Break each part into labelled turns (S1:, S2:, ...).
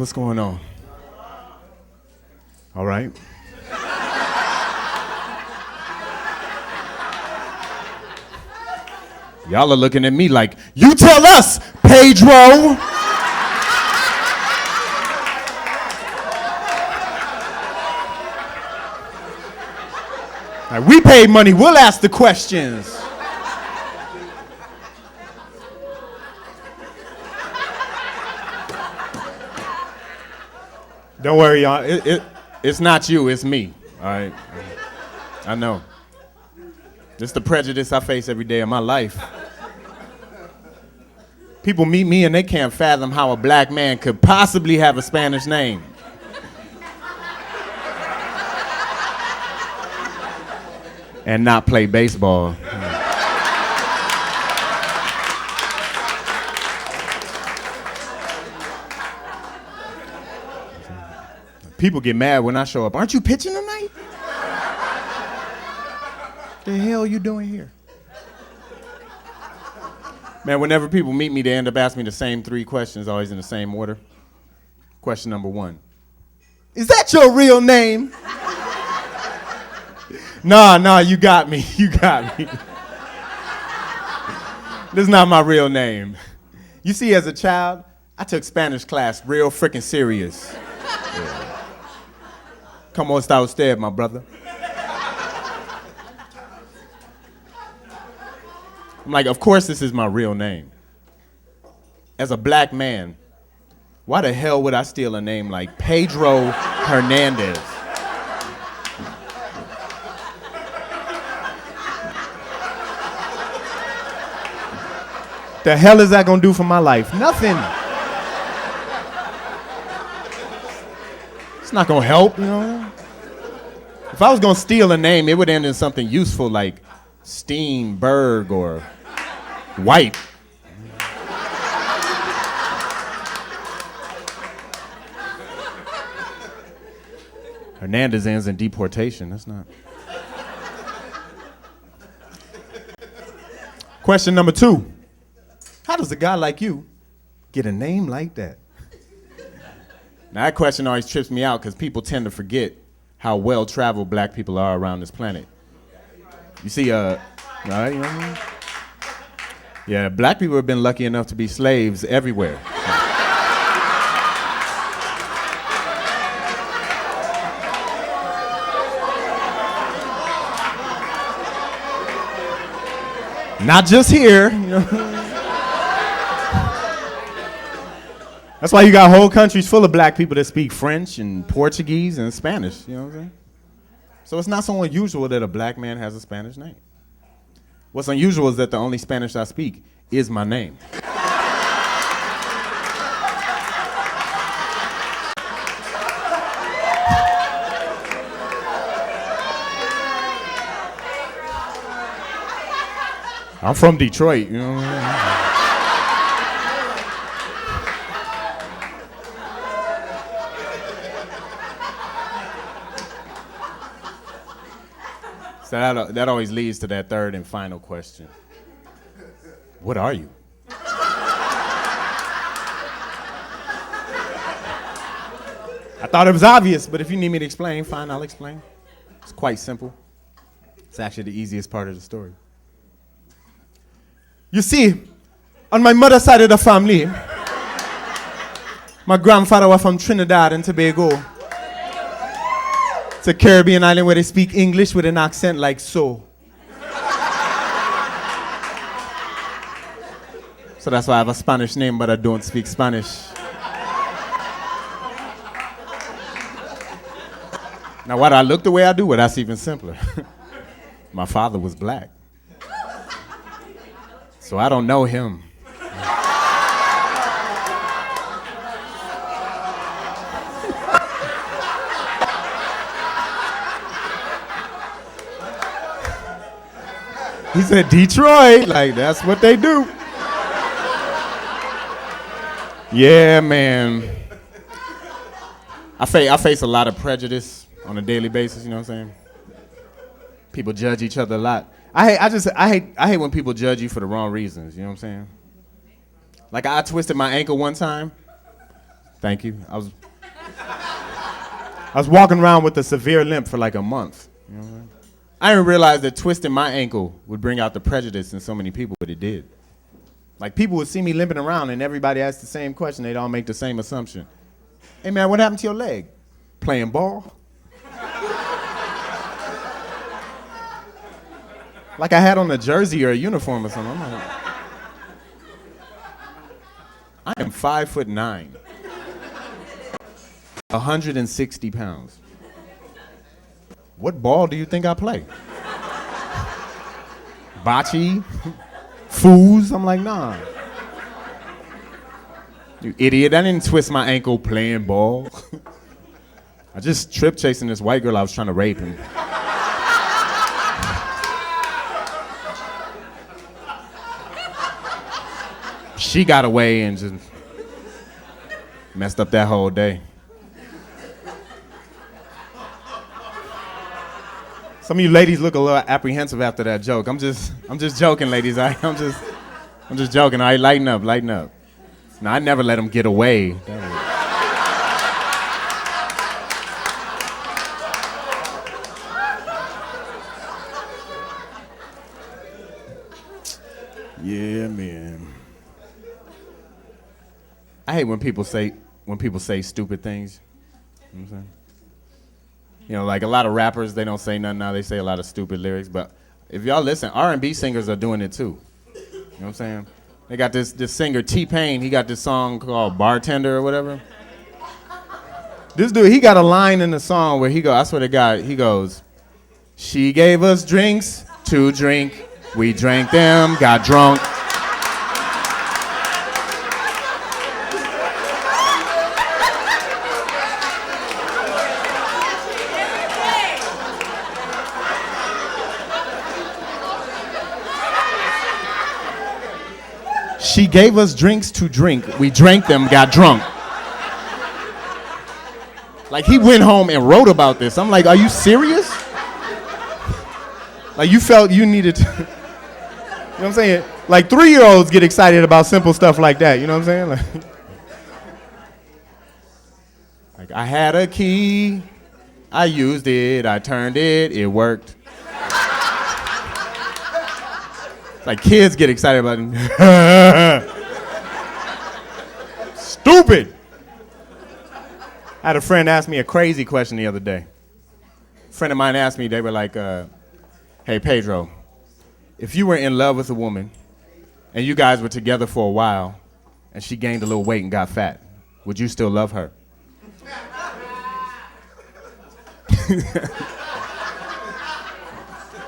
S1: What's going on? All right. Y'all are looking at me like, you tell us, Pedro. Like, we paid money, we'll ask the questions. Don't worry, y'all. It's not you, it's me. All right. I know. It's the prejudice I face every day of my life. People meet me and they can't fathom how a black man could possibly have a Spanish name. And not play baseball. People get mad when I show up. Aren't you pitching tonight? The hell you doing here? Man, whenever people meet me, they end up asking me the same 3 questions, always in the same order. Question number 1. Is that your real name? Nah, you got me. You got me. This is not my real name. You see, as a child, I took Spanish class real freaking serious. Yeah. ¿Cómo está usted, my brother? I'm like, of course this is my real name. As a black man, why the hell would I steal a name like Pedro Hernandez? The hell is that gonna do for my life? Nothing. It's not gonna help, you know? If I was gonna steal a name, it would end in something useful like Steenberg or White. Hernandez ends in deportation. That's not. Question number 2. How does a guy like you get a name like that? Now that question always trips me out because people tend to forget how well-traveled black people are around this planet. You see, right, you know what I mean? Yeah, black people have been lucky enough to be slaves everywhere. Not just here, you know. That's why you got whole countries full of black people that speak French and Portuguese and Spanish, you know what I'm saying? So it's not so unusual that a black man has a Spanish name. What's unusual is that the only Spanish I speak is my name. I'm from Detroit, you know what I mean? So that always leads to that third and final question. What are you? I thought it was obvious, but if you need me to explain, fine, I'll explain. It's quite simple. It's actually the easiest part of the story. You see, on my mother's side of the family, my grandfather was from Trinidad and Tobago. It's a Caribbean island where they speak English with an accent like so. So that's why I have a Spanish name, but I don't speak Spanish. Now, why do I look the way I do? Well, that's even simpler. My father was black. So I don't know him. He said, Detroit, like that's what they do. Yeah, man. I face a lot of prejudice on a daily basis, you know what I'm saying? People judge each other a lot. I hate when people judge you for the wrong reasons, you know what I'm saying? Like I twisted my ankle one time. Thank you. I was walking around with a severe limp for like a month. You know what I mean? I didn't realize that twisting my ankle would bring out the prejudice in so many people, but it did. Like, people would see me limping around and everybody asked the same question. They'd all make the same assumption. Hey, man, what happened to your leg? Playing ball? Like I had on a jersey or a uniform or something. I'm like, I am 5'9", 160 pounds. What ball do you think I play? Bocce? Foos? I'm like, nah. You idiot, I didn't twist my ankle playing ball. I just tripped chasing this white girl I was trying to rape. And she got away and just messed up that whole day. Some of you ladies look a little apprehensive after that joke. I'm just joking, ladies. I'm just joking. All right, lighten up. No, I never let them get away. Yeah, man. I hate when people say stupid things. You know what I'm saying? You know, like a lot of rappers, they don't say nothing now. They say a lot of stupid lyrics. But if y'all listen, R&B singers are doing it too. You know what I'm saying? They got this singer, T-Pain. He got this song called Bartender or whatever. This dude, he got a line in the song where I swear to God, he goes, "She gave us drinks to drink. We drank them, got drunk." She gave us drinks to drink. We drank them, got drunk. Like, he went home and wrote about this. I'm like, are you serious? Like, you felt you needed to, you know what I'm saying? Like, 3-year-olds get excited about simple stuff like that, you know what I'm saying? Like I had a key, I used it, I turned it, it worked. Like, kids get excited about it. Stupid. I had a friend ask me a crazy question the other day. A friend of mine asked me, they were like, hey, Pedro, if you were in love with a woman and you guys were together for a while and she gained a little weight and got fat, would you still love her?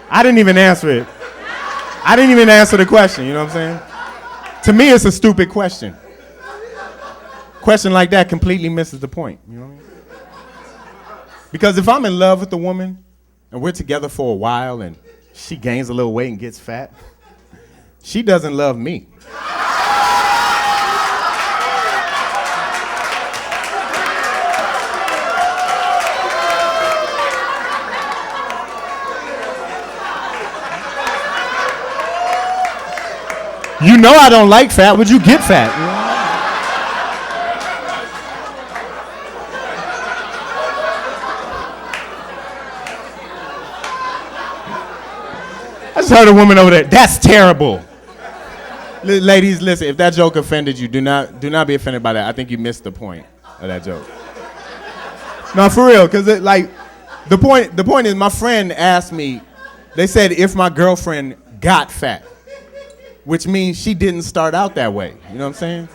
S1: I didn't even answer it. I didn't even answer the question, you know what I'm saying? To me, it's a stupid question. Question like that completely misses the point, you know what I mean? Because if I'm in love with a woman and we're together for a while and she gains a little weight and gets fat, she doesn't love me. You know I don't like fat. Would you get fat? You know? I just heard a woman over there. That's terrible. Ladies, listen. If that joke offended you, do not be offended by that. I think you missed the point of that joke. No, for real, because the point is, my friend asked me. They said if my girlfriend got fat, which means she didn't start out that way. You know what I'm saying?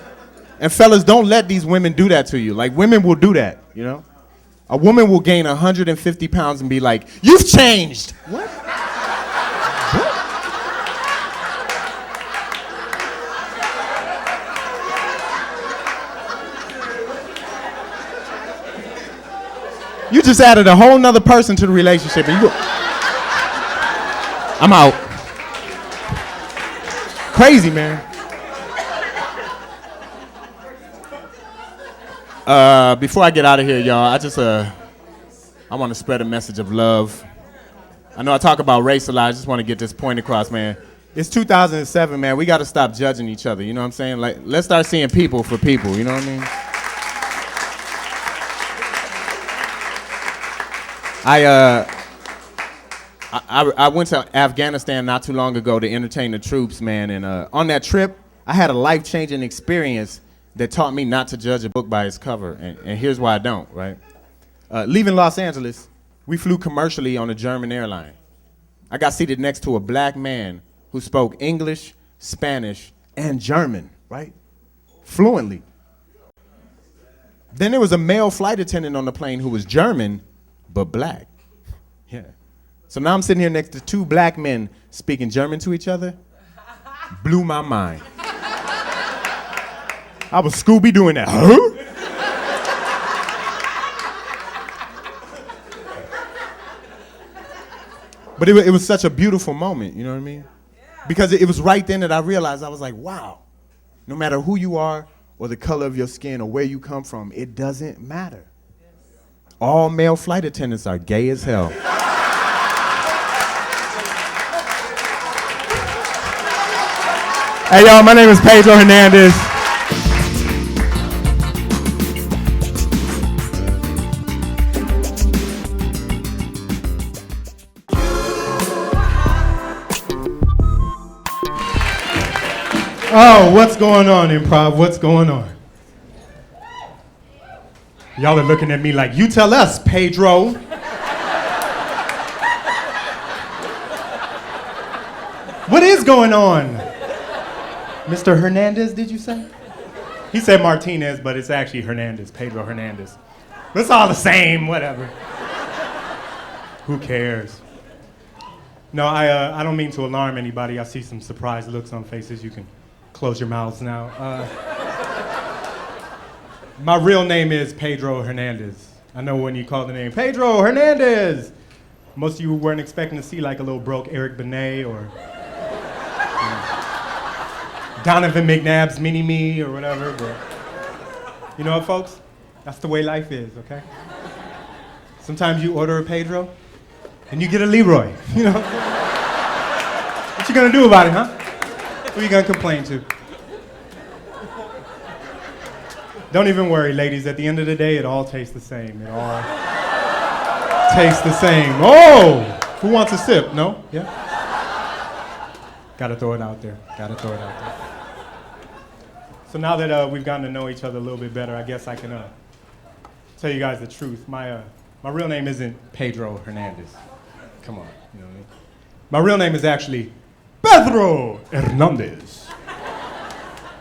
S1: And fellas, don't let these women do that to you. Like, women will do that, you know? A woman will gain 150 pounds and be like, you've changed. What? You just added a whole nother person to the relationship and you go, I'm out. Crazy, man. Before I get out of here, y'all, I want to spread a message of love. I know I talk about race a lot. I just want to get this point across, man. It's 2007, man. We got to stop judging each other. You know what I'm saying? Like, let's start seeing people for people. You know what I mean? I went to Afghanistan not too long ago to entertain the troops, man. And on that trip, I had a life-changing experience that taught me not to judge a book by its cover. And here's why I don't, right? Leaving Los Angeles, we flew commercially on a German airline. I got seated next to a black man who spoke English, Spanish, and German, right? Fluently. Then there was a male flight attendant on the plane who was German, but black. Yeah. So now I'm sitting here next to two black men speaking German to each other. Blew my mind. I was Scooby doing that. Huh? But it was such a beautiful moment, you know what I mean? Because it was right then that I realized, I was like, wow, no matter who you are or the color of your skin or where you come from, it doesn't matter. All male flight attendants are gay as hell. Hey y'all, my name is Pedro Hernandez.
S2: Oh, what's going on, improv? What's going on? Y'all are looking at me like, you tell us, Pedro. What is going on? Mr. Hernandez, did you say? He said Martinez, but it's actually Hernandez, Pedro Hernandez. But it's all the same, whatever. Who cares? No, I don't mean to alarm anybody. I see some surprised looks on faces. You can close your mouths now. My real name is Pedro Hernandez. I know when you call the name Pedro Hernandez, most of you weren't expecting to see like a little broke Eric Benet or Donovan McNabb's Mini-Me or whatever, but you know what, folks? That's the way life is, okay? Sometimes you order a Pedro and you get a Leroy, you know? What you gonna do about it, huh? Who you gonna complain to? Don't even worry, ladies. At the end of the day, it all tastes the same. It all tastes the same. Oh! Who wants a sip? No? Yeah? Gotta throw it out there. Gotta throw it out there. So now that we've gotten to know each other a little bit better, I guess I can tell you guys the truth. My real name isn't Pedro Hernandez. Come on, you know what I mean? My real name is actually Pedro Hernandez.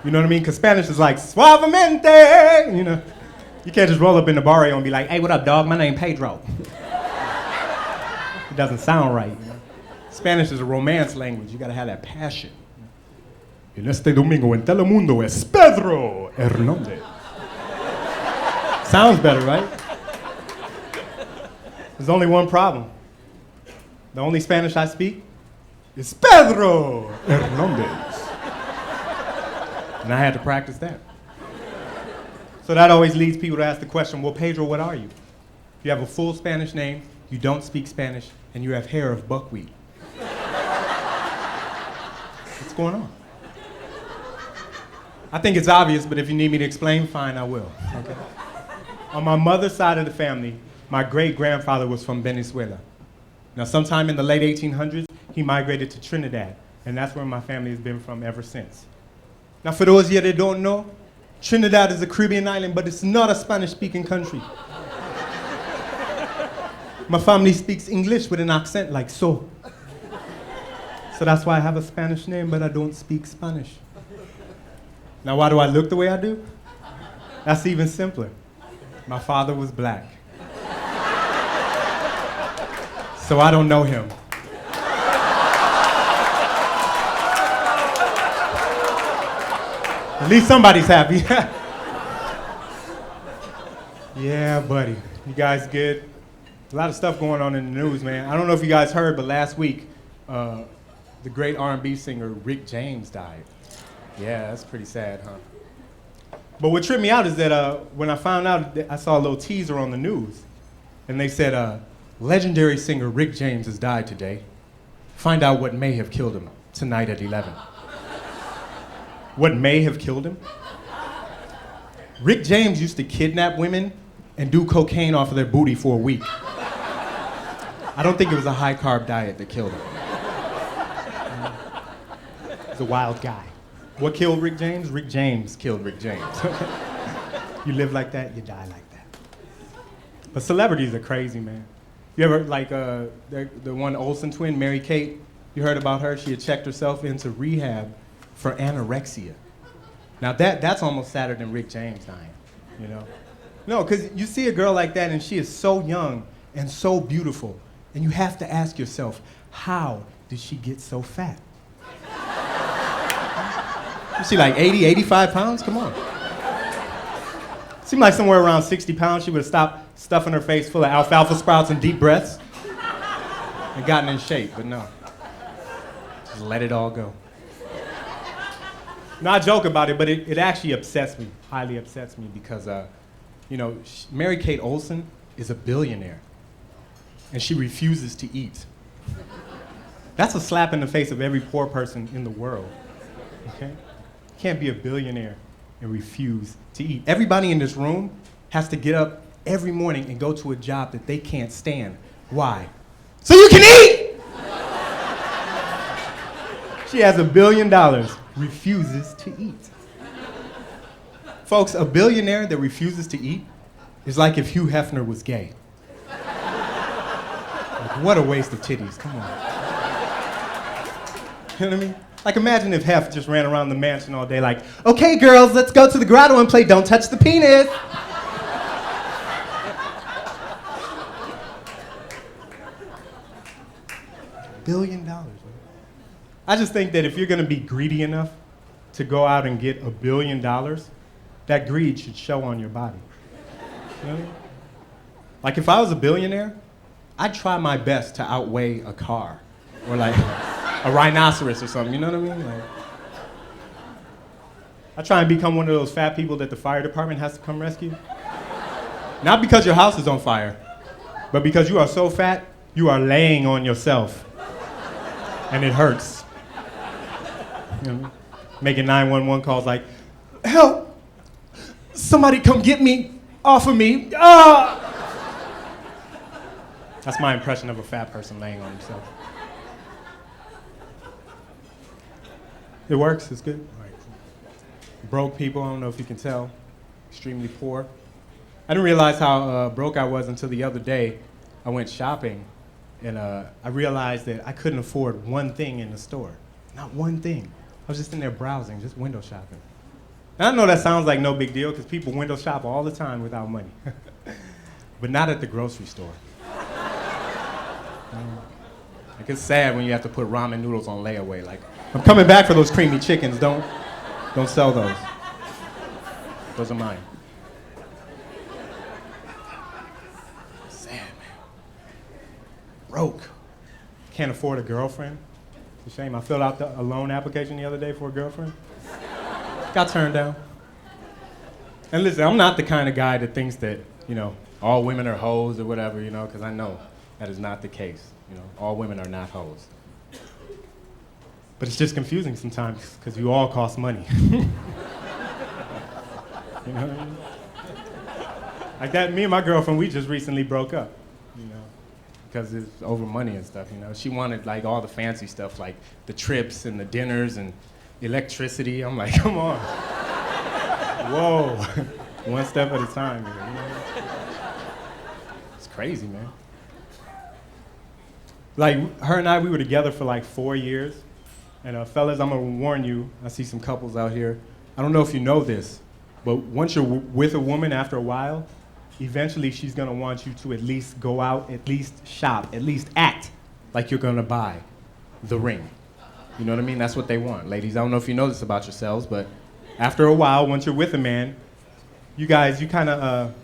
S2: You know what I mean? Because Spanish is like suavemente. You know, you can't just roll up in the barrio and be like, "Hey, what up, dog? My name Pedro." It doesn't sound right. You know? Spanish is a romance language. You gotta have that passion. En este domingo en Telemundo es Pedro Hernandez. Sounds better, right? There's only one problem. The only Spanish I speak is Pedro Hernandez. And I had to practice that. So that always leads people to ask the question, well, Pedro, what are you? You have a full Spanish name, you don't speak Spanish, and you have hair of buckwheat. What's going on? I think it's obvious, but if you need me to explain, fine, I will. Okay? On my mother's side of the family, my great-grandfather was from Venezuela. Now, sometime in the late 1800s, he migrated to Trinidad, and that's where my family has been from ever since. Now, for those of you that don't know, Trinidad is a Caribbean island, but it's not a Spanish-speaking country. My family speaks English with an accent like so. So that's why I have a Spanish name, but I don't speak Spanish. Now, why do I look the way I do? That's even simpler. My father was black. So I don't know him. At least somebody's happy. Yeah, buddy. You guys good? A lot of stuff going on in the news, man. I don't know if you guys heard, but last week, the great R&B singer Rick James died. Yeah, that's pretty sad, huh? But what tripped me out is that when I found out, I saw a little teaser on the news, and they said, legendary singer Rick James has died today. Find out what may have killed him tonight at 11. What may have killed him? Rick James used to kidnap women and do cocaine off of their booty for a week. I don't think it was a high-carb diet that killed him. He's a wild guy. What killed Rick James? Rick James killed Rick James. You live like that, you die like that. But celebrities are crazy, man. You ever, like, the one Olsen twin, Mary Kate, you heard about her? She had checked herself into rehab for anorexia. Now that's almost sadder than Rick James dying, you know? No, because you see a girl like that and she is so young and so beautiful, and you have to ask yourself, how did she get so fat? Is she like 80, 85 pounds? Come on. Seemed like somewhere around 60 pounds she would have stopped stuffing her face full of alfalfa sprouts and deep breaths and gotten in shape, but no. Just let it all go. No, I joke about it, but it actually upsets me, highly upsets me, because, you know, Mary Kate Olsen is a billionaire, and she refuses to eat. That's a slap in the face of every poor person in the world, okay? You can't be a billionaire and refuse to eat. Everybody in this room has to get up every morning and go to a job that they can't stand. Why? So you can eat! She has $1 billion, refuses to eat. Folks, a billionaire that refuses to eat is like if Hugh Hefner was gay. Like, what a waste of titties, come on. You know what I mean? Like, imagine if Hef just ran around the mansion all day like, okay, girls, let's go to the grotto and play Don't Touch the Penis. $1 billion, man. I just think that if you're gonna be greedy enough to go out and get $1 billion, that greed should show on your body. You know what I mean? Like, if I was a billionaire, I'd try my best to outweigh a car or like a rhinoceros or something, you know what I mean? Like, I try and become one of those fat people that the fire department has to come rescue. Not because your house is on fire, but because you are so fat, you are laying on yourself. And it hurts. You know, making 911 calls like, help! Somebody come get me off of me. Ah! That's my impression of a fat person laying on himself. It works, it's good. All right. Broke people, I don't know if you can tell, extremely poor. I didn't realize how broke I was until the other day. I went shopping and I realized that I couldn't afford one thing in the store. Not one thing. I was just in there browsing, just window shopping. And I know that sounds like no big deal because people window shop all the time without money. But not at the grocery store. Like, it's sad when you have to put ramen noodles on layaway. Like, I'm coming back for those creamy chickens. Don't sell those. Those are mine. Sad, man. Broke. Can't afford a girlfriend. It's a shame. I filled out a loan application the other day for a girlfriend. Got turned down. And listen, I'm not the kind of guy that thinks that, you know, all women are hoes or whatever, you know, because I know that is not the case. You know, all women are not hoes. But it's just confusing sometimes because you all cost money. You know what I mean? Like that, me and my girlfriend, we just recently broke up, you know, because it's over money and stuff, you know. She wanted like all the fancy stuff, like the trips and the dinners and electricity. I'm like, come on. Whoa. One step at a time, you know. It's crazy, man. Like, her and I, we were together for like 4 years. And fellas, I'm gonna warn you, I see some couples out here. I don't know if you know this, but once you're with a woman after a while, eventually she's gonna want you to at least go out, at least shop, at least act like you're gonna buy the ring. You know what I mean? That's what they want. Ladies, I don't know if you know this about yourselves, but after a while, once you're with a man, you guys, you kind of,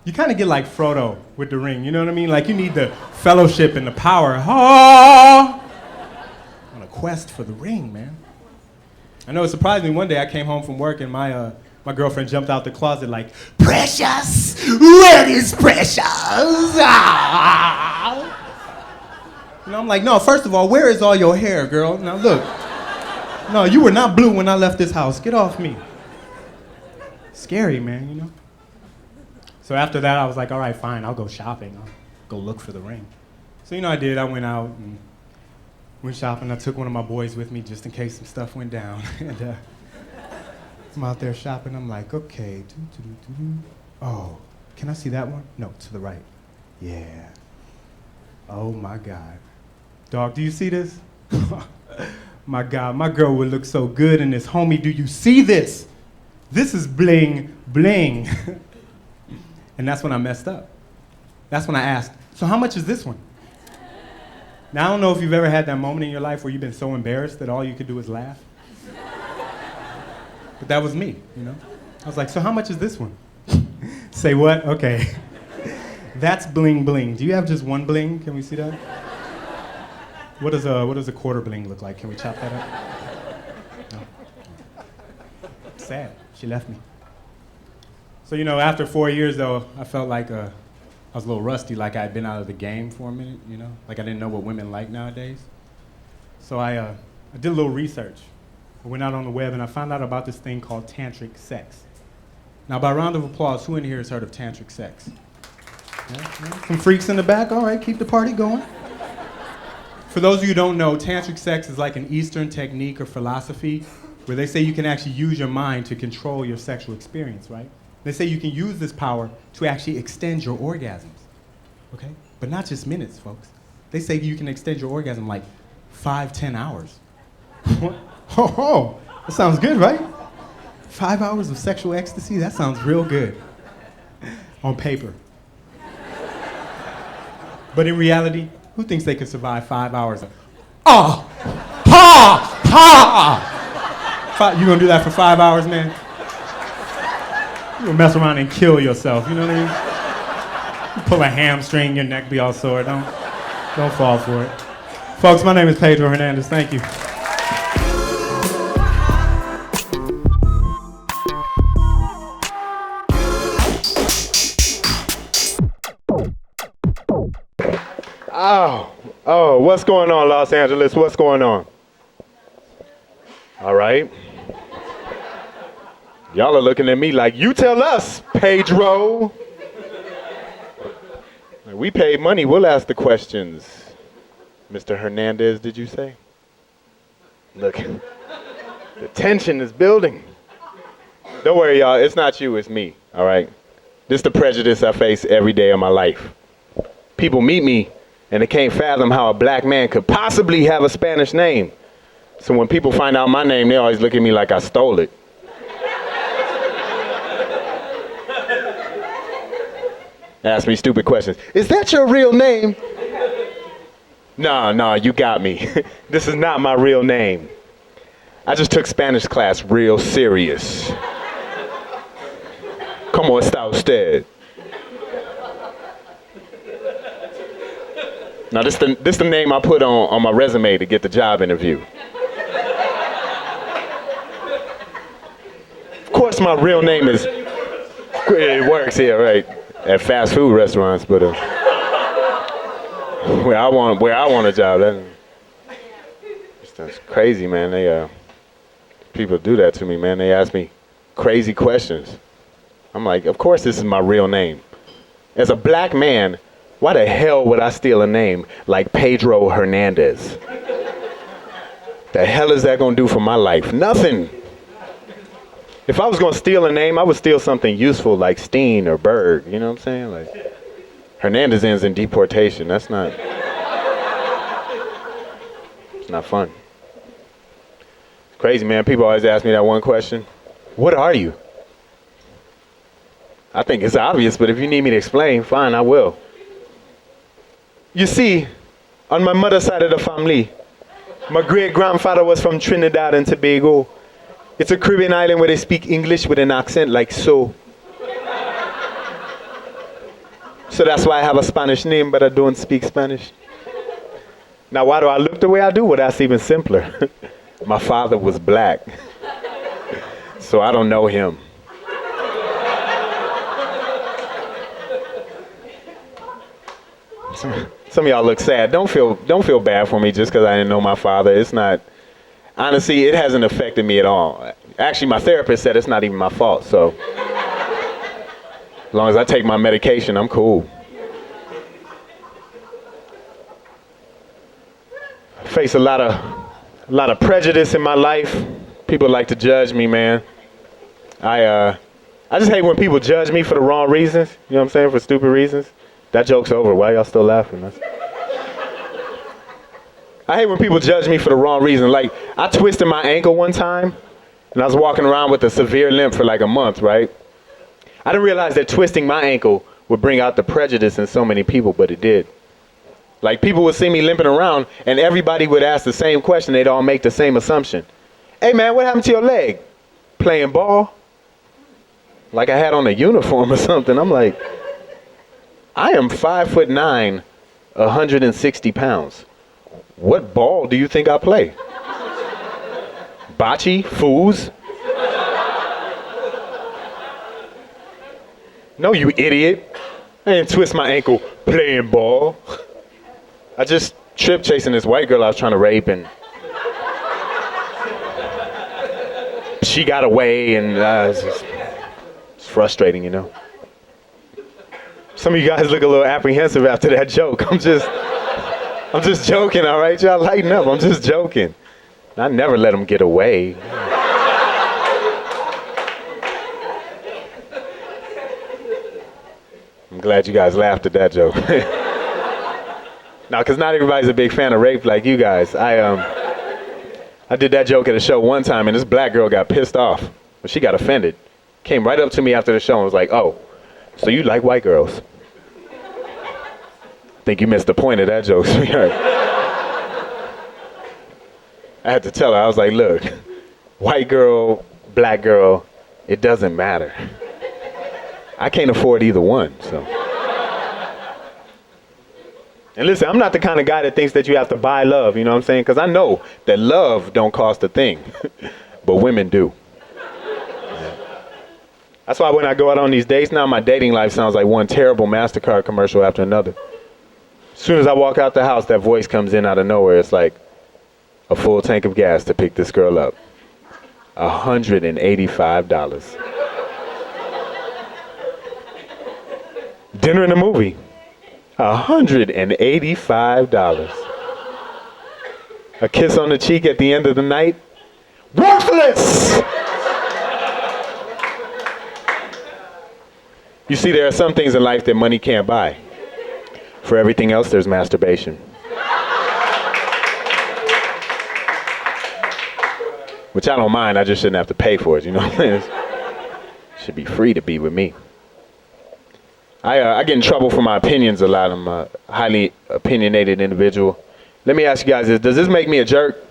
S2: you kind of get like Frodo with the ring. You know what I mean? Like, you need the fellowship and the power. On a quest for the ring, man. I know it surprised me. One day I came home from work and my girlfriend jumped out the closet like, Precious, where is Precious? Ah! You know, I'm like, no, first of all, where is all your hair, girl? Now look, no, you were not blue when I left this house. Get off me. Scary, man, you know? So after that, I was like, all right, fine, I'll go shopping. go look for the ring. So, I did. I went out and went shopping. I took one of my boys with me just in case some stuff went down. And I'm out there shopping. I'm like, okay. Oh, can I see that one? No, to the right. Yeah. Oh, my God. Dog, do you see this? My God, my girl would look so good in this. Homie, do you see this? This is bling, bling. And that's when I messed up. That's when I asked, so how much is this one? Now, I don't know if you've ever had that moment in your life where you've been so embarrassed that all you could do is laugh. But that was me, I was like, so how much is this one? Say what? Okay. That's bling bling. Do you have just one bling? Can we see that? What does a quarter bling look like? Can we chop that up? No. Sad. She left me. So, after 4 years, though, I felt like I was a little rusty, like I had been out of the game for a minute, Like I didn't know what women like nowadays. So I did a little research. I went out on the web and I found out about this thing called tantric sex. Now, by round of applause, who in here has heard of tantric sex? Yeah? Some freaks in the back? All right, keep the party going. For those of you who don't know, tantric sex is like an Eastern technique or philosophy where they say you can actually use your mind to control your sexual experience, right? They say you can use this power to actually extend your orgasms, okay? But not just minutes, folks. They say you can extend your orgasm like 5-10 hours. That sounds good, right? 5 hours of sexual ecstasy, that sounds real good on paper. But in reality, who thinks they could survive 5 hours of, you gonna do that for 5 hours, man? You gonna mess around and kill yourself, you know what I mean? You pull a hamstring, your neck be all sore. Don't fall for it. Folks, my name is Pedro Hernandez. Thank you.
S1: Oh, what's going on, Los Angeles? What's going on? All right. Y'all are looking at me like, you tell us, Pedro. We paid money, we'll ask the questions. Mr. Hernandez, did you say? Look, the tension is building. Don't worry, y'all, it's not you, it's me, all right? This is the prejudice I face every day of my life. People meet me and they can't fathom how a black man could possibly have a Spanish name. So when people find out my name, they always look at me like I stole it. Ask me stupid questions. Is that your real name? No, you got me. This is not my real name. I just took Spanish class real serious. ¿Cómo está usted? Now this the name I put on my resume to get the job interview. Of course my real name is, it works here, right? At fast food restaurants, but where I want a job, that's crazy, man. People do that to me, man. They ask me crazy questions. I'm like, of course this is my real name. As a black man, why the hell would I steal a name like Pedro Hernandez? The hell is that gonna do for my life? Nothing. If I was gonna steal a name, I would steal something useful like Steen or Berg, you know what I'm saying? Like, Hernandez ends in deportation. It's not fun. It's crazy, man. People always ask me that one question. What are you? I think it's obvious, but if you need me to explain, fine, I will. You see, on my mother's side of the family, my great-grandfather was from Trinidad and Tobago. It's a Caribbean island where they speak English with an accent like so. So that's why I have a Spanish name, but I don't speak Spanish. Now, why do I look the way I do? Well, that's even simpler. My father was black, so I don't know him. Some of y'all look sad. Don't feel bad for me just because I didn't know my father. It's not. Honestly, it hasn't affected me at all. Actually, my therapist said it's not even my fault, so as long as I take my medication, I'm cool. face a lot of prejudice in my life. People like to judge me, man. I just hate when people judge me for the wrong reasons. You know what I'm saying? For stupid reasons. That joke's over. Why y'all still laughing? I hate when people judge me for the wrong reason. Like, I twisted my ankle one time, and I was walking around with a severe limp for like a month, right? I didn't realize that twisting my ankle would bring out the prejudice in so many people, but it did. Like, people would see me limping around, and everybody would ask the same question. They'd all make the same assumption. Hey, man, what happened to your leg? Playing ball? Like I had on a uniform or something. I'm like, I am 5'9", 160 pounds. What ball do you think I play? Bocce? Foos? No, you idiot. I didn't twist my ankle playing ball. I just tripped chasing this white girl I was trying to rape, and she got away, and it's frustrating, you know. Some of you guys look a little apprehensive after that joke. I'm just joking, all right? Y'all lighten up. I'm just joking. I never let them get away. I'm glad you guys laughed at that joke. No, because not everybody's a big fan of rape like you guys. I did that joke at a show one time, and this black girl got pissed off. She got offended. Came right up to me after the show and was like, "Oh, so you like white girls?" Think you missed the point of that joke, sweetheart. I had to tell her, I was like, look, white girl, black girl, it doesn't matter. I can't afford either one, so. And listen, I'm not the kind of guy that thinks that you have to buy love, you know what I'm saying? Because I know that love don't cost a thing, but women do. That's why when I go out on these dates now, my dating life sounds like one terrible MasterCard commercial after another. As soon as I walk out the house, that voice comes in out of nowhere. It's like a full tank of gas to pick this girl up. $185. Dinner and a movie. $185. A kiss on the cheek at the end of the night. Worthless! You see, there are some things in life that money can't buy. For everything else, there's masturbation. Which I don't mind, I just shouldn't have to pay for it, you know what I'm saying? It should be free to be with me. I get in trouble for my opinions a lot. I'm a highly opinionated individual. Let me ask you guys this, does this make me a jerk?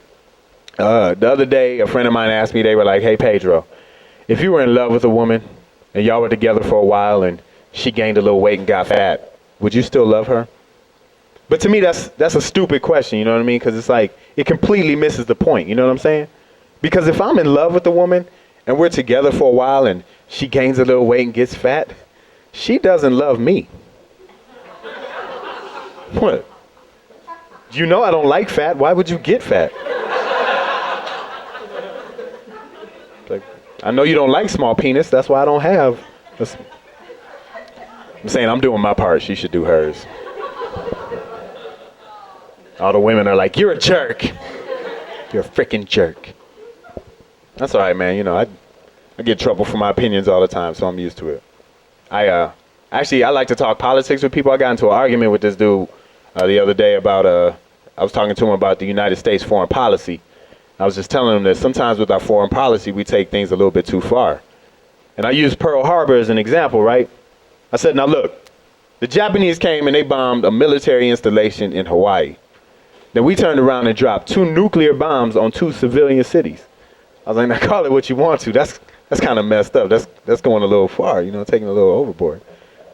S1: The other day, a friend of mine asked me, they were like, hey, Pedro, if you were in love with a woman and y'all were together for a while and she gained a little weight and got fat, would you still love her? But to me, that's a stupid question, you know what I mean? Because it's like, it completely misses the point, you know what I'm saying? Because if I'm in love with a woman and we're together for a while and she gains a little weight and gets fat, she doesn't love me. What? You know I don't like fat. Why would you get fat? Like, I know you don't like small penis. That's why I don't have. I'm saying I'm doing my part. She should do hers. All the women are like, you're a jerk. You're a freaking jerk. That's all right, man. You know, I get in trouble for my opinions all the time, so I'm used to it. I like to talk politics with people. I got into an argument with this dude the other day about, I was talking to him about the United States foreign policy. I was just telling him that sometimes with our foreign policy, we take things a little bit too far. And I used Pearl Harbor as an example, right? I said, now look, the Japanese came and they bombed a military installation in Hawaii. Then we turned around and dropped 2 nuclear bombs on 2 civilian cities. I was like, now call it what you want to. That's kind of messed up. That's going a little far, you know, taking a little overboard.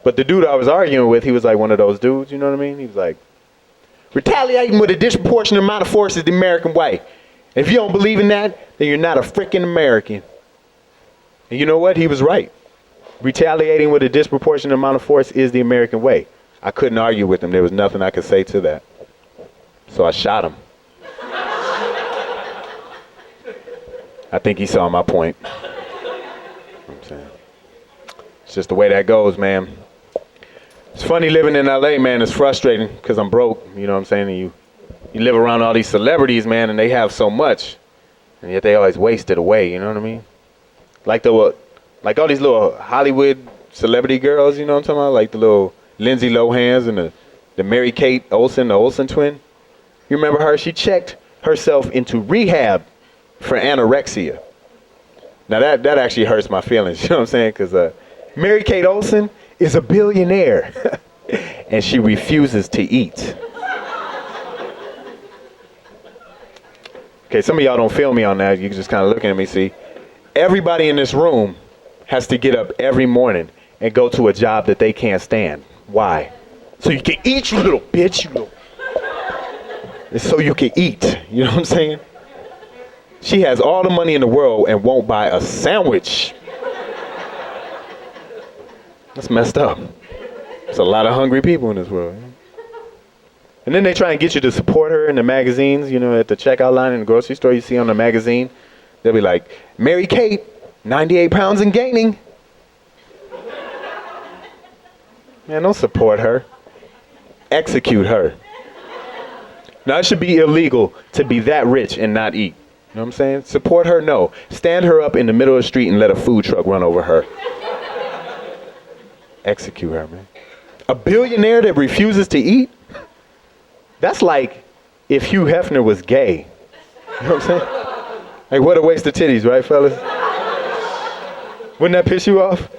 S1: But the dude I was arguing with, he was like one of those dudes, you know what I mean? He was like, retaliating with a disproportionate amount of force is the American way. If you don't believe in that, then you're not a freaking American. And you know what? He was right. Retaliating with a disproportionate amount of force is the American way. I couldn't argue with him. There was nothing I could say to that. So I shot him. I think he saw my point. I'm saying. It's just the way that goes, man. It's funny living in LA, man. It's frustrating because I'm broke, you know what I'm saying? And You live around all these celebrities, man, and they have so much, and yet they always waste it away. You know what I mean? Like like all these little Hollywood celebrity girls. You know what I'm talking about? Like the little Lindsay Lohans and the Mary Kate Olsen, the Olsen twin. You remember her? She checked herself into rehab for anorexia. Now that actually hurts my feelings. You know what I'm saying? Because Mary Kate Olsen is a billionaire, and she refuses to eat. Okay, some of y'all don't feel me on that. You just kind of looking at me, see. Everybody in this room has to get up every morning and go to a job that they can't stand. Why? So you can eat, you little bitch, you little. It's so you can eat. You know what I'm saying? She has all the money in the world and won't buy a sandwich. That's messed up. There's a lot of hungry people in this world. And then they try and get you to support her in the magazines, you know, at the checkout line in the grocery store. You see on the magazine, they'll be like, Mary Kate, 98 pounds and gaining. Man, don't support her. Execute her. Now, it should be illegal to be that rich and not eat. You know what I'm saying? Support her? No. Stand her up in the middle of the street and let a food truck run over her. Execute her, man. A billionaire that refuses to eat? That's like if Hugh Hefner was gay. You know what I'm saying? Like, what a waste of titties, right, fellas? Wouldn't that piss you off?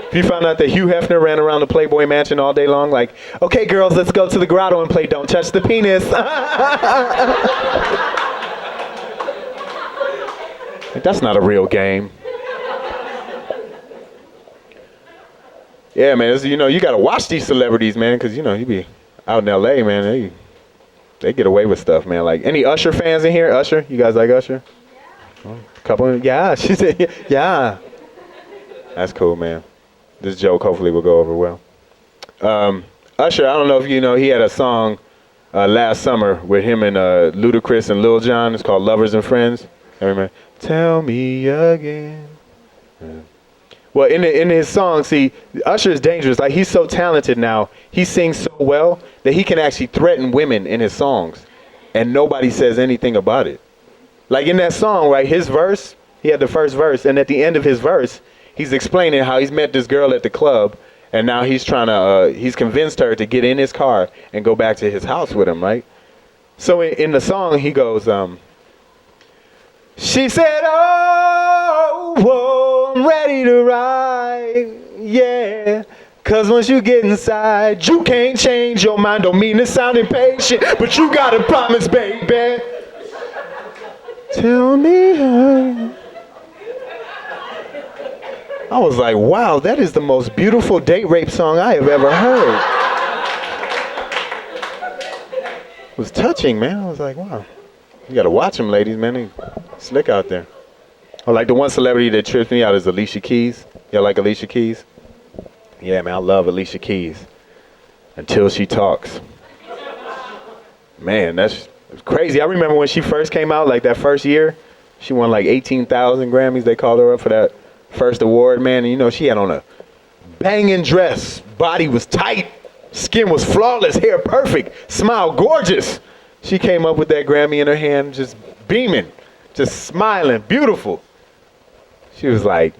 S1: If you found out that Hugh Hefner ran around the Playboy Mansion all day long, like, okay, girls, let's go to the grotto and play Don't Touch the Penis. Like, that's not a real game. Yeah, man, you know, you got to watch these celebrities, man, because, you know, you be out in L.A., man, they get away with stuff, man. Like, any Usher fans in here? Usher? You guys like Usher? Oh, a couple? Yeah, she said, yeah. That's cool, man. This joke hopefully will go over well. Usher, I don't know if you know, he had a song last summer with him and Ludacris and Lil Jon. It's called Lovers and Friends. Remember? Tell me again. Yeah. Well, in his song, see, Usher is dangerous. Like, he's so talented now. He sings so well that he can actually threaten women in his songs, and nobody says anything about it. Like in that song, right, his verse, he had the first verse, and at the end of his verse, he's explaining how he's met this girl at the club, and now he's he's convinced her to get in his car and go back to his house with him, right? So in the song, he goes, she said, oh, whoa, I'm ready to ride, yeah. Cause once you get inside, you can't change your mind. Don't mean to sound impatient, but you gotta promise, baby. Tell me how. I was like, wow, that is the most beautiful date rape song I have ever heard. It was touching, man. I was like, wow. You gotta watch them, ladies, man. They slick out there. Oh, like the one celebrity that trips me out is Alicia Keys. Y'all like Alicia Keys? Yeah, man, I love Alicia Keys. Until she talks. Man, that's crazy. I remember when she first came out, like that first year, she won like 18,000 Grammys. They called her up for that first award, man. And you know, she had on a banging dress. Body was tight. Skin was flawless. Hair perfect. Smile gorgeous. She came up with that Grammy in her hand, just beaming, just smiling, beautiful. She was like,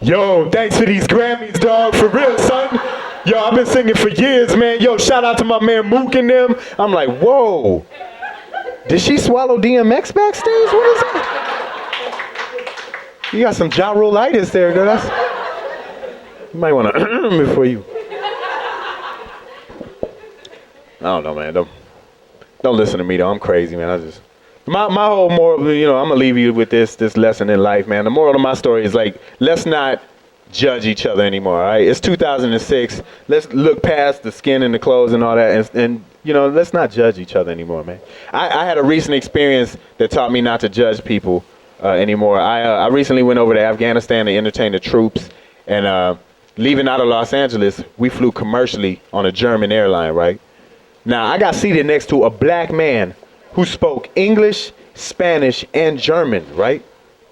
S1: yo, thanks for these Grammys, dog, for real, son. Yo, I've been singing for years, man. Yo, shout out to my man Mook and them. I'm like, whoa. Did she swallow DMX backstage? What is that? You got some ja Rule-itis there, girl. You might want to before you. I don't know, man. Don't listen to me, though. I'm crazy, man. My whole moral, you know, I'm going to leave you with this lesson in life, man. The moral of my story is, like, let's not judge each other anymore, all right? It's 2006. Let's look past the skin and the clothes and all that, and you know, let's not judge each other anymore, man. I had a recent experience that taught me not to judge people anymore. I recently went over to Afghanistan to entertain the troops, and leaving out of Los Angeles, we flew commercially on a German airline, right? Now, I got seated next to a black man who spoke English, Spanish, and German, right?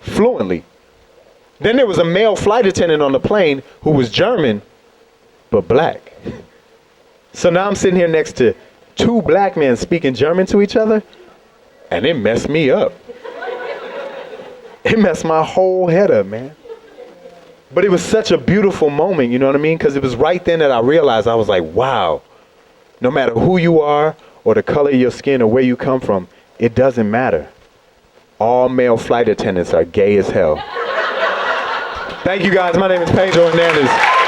S1: Fluently. Then there was a male flight attendant on the plane who was German, but black. So now I'm sitting here next to two black men speaking German to each other, and it messed me up. It messed my whole head up, man. But it was such a beautiful moment, you know what I mean? Because it was right then that I realized, I was like, wow, no matter who you are or the color of your skin or where you come from, it doesn't matter. All male flight attendants are gay as hell. Thank you guys. My name is Pedro Hernandez.